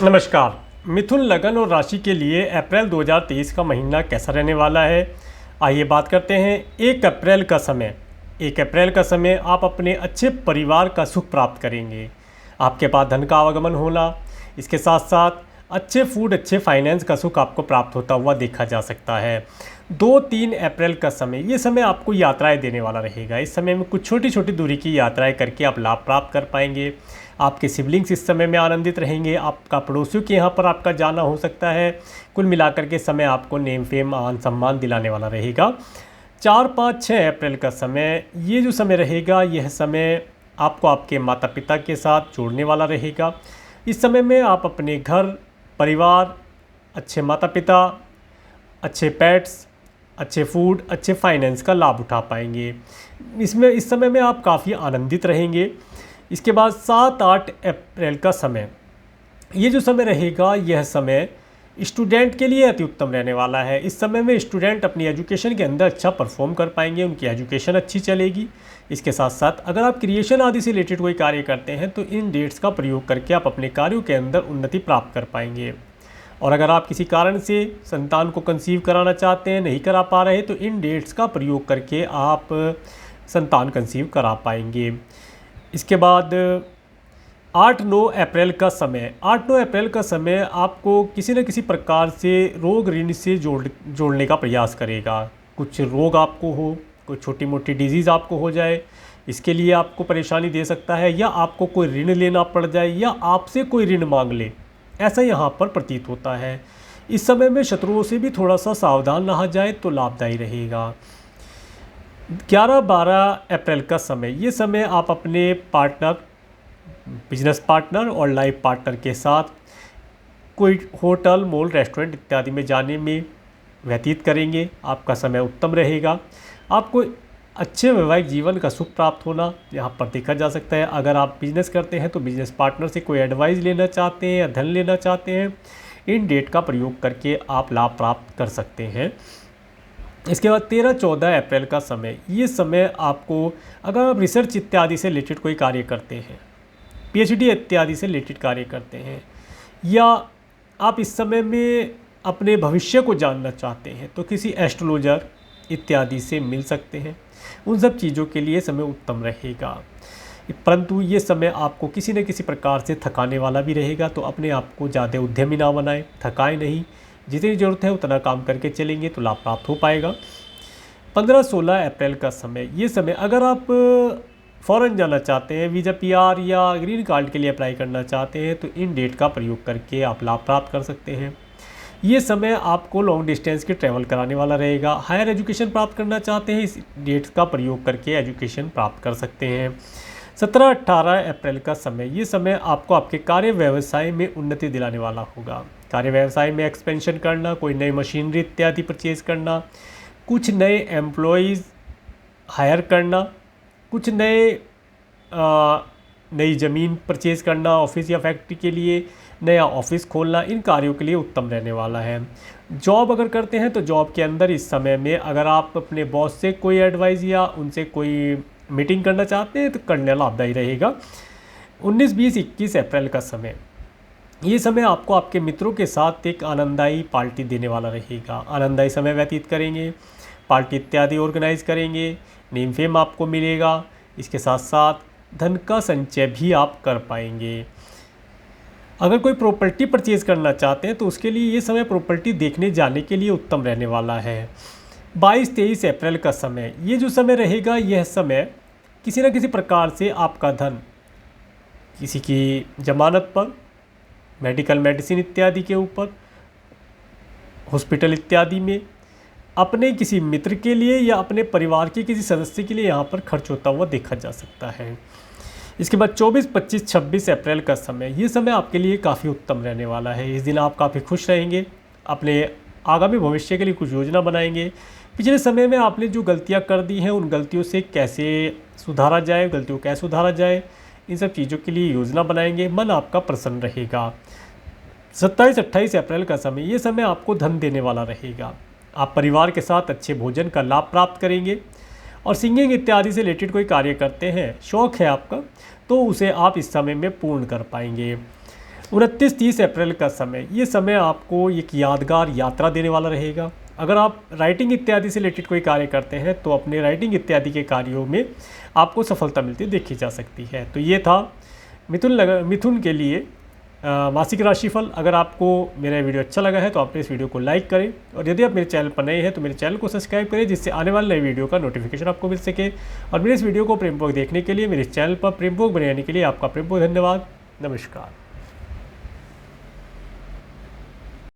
नमस्कार। मिथुन लगन और राशि के लिए अप्रैल 2023 का महीना कैसा रहने वाला है, आइए बात करते हैं। 1 अप्रैल का समय आप अपने अच्छे परिवार का सुख प्राप्त करेंगे। आपके पास धन का आवागमन होना, इसके साथ साथ अच्छे फूड, अच्छे फाइनेंस का सुख आपको प्राप्त होता हुआ देखा जा सकता है। 2-3 अप्रैल का समय, ये समय आपको यात्राएं देने वाला रहेगा। इस समय में कुछ छोटी छोटी दूरी की यात्राएं करके आप लाभ प्राप्त कर पाएंगे। आपके सिबलिंग्स इस समय में आनंदित रहेंगे। आपका पड़ोसियों के यहाँ पर आपका जाना हो सकता है। कुल मिलाकर के समय आपको नेम फेम मान सम्मान दिलाने वाला रहेगा। 4-5-6 अप्रैल का समय, ये जो समय रहेगा, यह समय आपको आपके माता पिता के साथ जोड़ने वाला रहेगा। इस समय में आप अपने घर परिवार, अच्छे माता पिता, अच्छे पेट्स, अच्छे फूड, अच्छे फाइनेंस का लाभ उठा पाएंगे। इस समय में आप काफ़ी आनंदित रहेंगे। इसके बाद 7-8 अप्रैल का समय, ये जो समय रहेगा, यह समय स्टूडेंट के लिए अति उत्तम रहने वाला है। इस समय में स्टूडेंट अपनी एजुकेशन के अंदर अच्छा परफॉर्म कर पाएंगे, उनकी एजुकेशन अच्छी चलेगी। इसके साथ साथ अगर आप क्रिएशन आदि से रिलेटेड कोई कार्य करते हैं तो इन डेट्स का प्रयोग करके आप अपने कार्यों के अंदर उन्नति प्राप्त कर पाएंगे। और अगर आप किसी कारण से संतान को कंसीव कराना चाहते हैं, नहीं करा पा रहे, तो इन डेट्स का प्रयोग करके आप संतान कंसीव करा पाएंगे। इसके बाद 8-9 अप्रैल का समय आपको किसी न किसी प्रकार से रोग ऋण से जोड़ने का प्रयास करेगा। कुछ रोग आपको हो, कोई छोटी मोटी डिजीज़ आपको हो जाए, इसके लिए आपको परेशानी दे सकता है, या आपको कोई ऋण लेना पड़ जाए, या आपसे कोई ऋण मांग ले, ऐसा यहाँ पर प्रतीत होता है। इस समय में शत्रुओं से भी थोड़ा सा सावधान रहा जाए तो लाभदायी रहेगा। 11-12 अप्रैल का समय, ये समय आप अपने पार्टनर, बिजनेस पार्टनर और लाइफ पार्टनर के साथ कोई होटल, मॉल, रेस्टोरेंट इत्यादि में जाने में व्यतीत करेंगे। आपका समय उत्तम रहेगा। आपको अच्छे वैवाहिक जीवन का सुख प्राप्त होना यहाँ पर देखा जा सकता है। अगर आप बिजनेस करते हैं तो बिजनेस पार्टनर से कोई एडवाइस लेना चाहते हैं या धन लेना चाहते हैं, इन डेट का प्रयोग करके आप लाभ प्राप्त कर सकते हैं। इसके बाद 13-14 अप्रैल का समय, ये समय आपको, अगर आप रिसर्च इत्यादि से रिलेटेड कोई कार्य करते हैं, पीएचडी इत्यादि से रिलेटेड कार्य करते हैं, या आप इस समय में अपने भविष्य को जानना चाहते हैं, तो किसी एस्ट्रोलॉजर इत्यादि से मिल सकते हैं। उन सब चीज़ों के लिए समय उत्तम रहेगा। परंतु ये समय आपको किसी न किसी प्रकार से थकाने वाला भी रहेगा, तो अपने आप को ज़्यादा उद्यमी ना बनाएं, थकाएं नहीं। जितनी ज़रूरत है उतना काम करके चलेंगे तो लाभ प्राप्त हो पाएगा। 15-16 अप्रैल का समय, ये समय अगर आप फ़ॉरेन जाना चाहते हैं, वीज़ा, पीआर या ग्रीन कार्ड के लिए अप्लाई करना चाहते हैं, तो इन डेट का प्रयोग करके आप लाभ प्राप्त कर सकते हैं। ये समय आपको लॉन्ग डिस्टेंस के ट्रैवल कराने वाला रहेगा। हायर एजुकेशन प्राप्त करना चाहते हैं, इस डेट का प्रयोग करके एजुकेशन प्राप्त कर सकते हैं। 17-18 अप्रैल का समय, ये समय आपको आपके कार्य व्यवसाय में उन्नति दिलाने वाला होगा। कार्य व्यवसाय में एक्सपेंशन करना, कोई नई मशीनरी इत्यादि परचेज़ करना, कुछ नए एम्प्लॉयज़ हायर करना, कुछ नई ज़मीन परचेज़ करना, ऑफिस या फैक्ट्री के लिए नया ऑफिस खोलना, इन कार्यों के लिए उत्तम रहने वाला है। जॉब अगर करते हैं तो जॉब के अंदर इस समय में अगर आप अपने बॉस से कोई एडवाइस या उनसे कोई मीटिंग करना चाहते हैं तो करने लाभदायी रहेगा। 19-20-21 अप्रैल का समय, ये समय आपको आपके मित्रों के साथ एक आनंददायी पार्टी देने वाला रहेगा। आनंददायी समय व्यतीत करेंगे, पार्टी इत्यादि ऑर्गेनाइज करेंगे, नेम फेम आपको मिलेगा। इसके साथ साथ धन का संचय भी आप कर पाएंगे। अगर कोई प्रॉपर्टी परचेज़ करना चाहते हैं तो उसके लिए ये समय प्रॉपर्टी देखने जाने के लिए उत्तम रहने वाला है। 22-23 अप्रैल का समय, ये जो समय रहेगा, यह समय किसी न किसी प्रकार से आपका धन किसी की जमानत पर, मेडिकल मेडिसिन इत्यादि के ऊपर, हॉस्पिटल इत्यादि में, अपने किसी मित्र के लिए या अपने परिवार के किसी सदस्य के लिए यहाँ पर खर्च होता हुआ देखा जा सकता है। इसके बाद 24-25-26 अप्रैल का समय, ये समय आपके लिए काफ़ी उत्तम रहने वाला है। इस दिन आप काफ़ी खुश रहेंगे, अपने आगामी भविष्य के लिए कुछ योजना बनाएंगे। पिछले समय में आपने जो गलतियां कर दी हैं, उन गलतियों से कैसे सुधारा जाए, गलतियों को कैसे सुधारा जाए, इन सब चीज़ों के लिए योजना बनाएंगे। मन आपका प्रसन्न रहेगा। 27-28 अप्रैल का समय, ये समय आपको धन देने वाला रहेगा। आप परिवार के साथ अच्छे भोजन का लाभ प्राप्त करेंगे। और सिंगिंग इत्यादि से रिलेटेड कोई कार्य करते हैं, शौक़ है आपका, तो उसे आप इस समय में पूर्ण कर पाएंगे। 29-30 अप्रैल का समय, ये समय आपको एक यादगार यात्रा देने वाला रहेगा। अगर आप राइटिंग इत्यादि से रिलेटेड कोई कार्य करते हैं तो अपने राइटिंग इत्यादि के कार्यों में आपको सफलता मिलती देखी जा सकती है। तो ये था मिथुन के लिए मासिक राशिफल। अगर आपको मेरा वीडियो अच्छा लगा है तो आप इस वीडियो को लाइक करें, और यदि आप मेरे चैनल पर नए हैं तो मेरे चैनल को सब्सक्राइब करें, जिससे आने वाले नए वीडियो का नोटिफिकेशन आपको मिल सके। और मेरे इस वीडियो को प्रेमपूर्वक देखने के लिए, मेरे इस चैनल पर प्रेमपूर्वक बने रहने के लिए आपका प्रेमपूर्वक धन्यवाद। नमस्कार।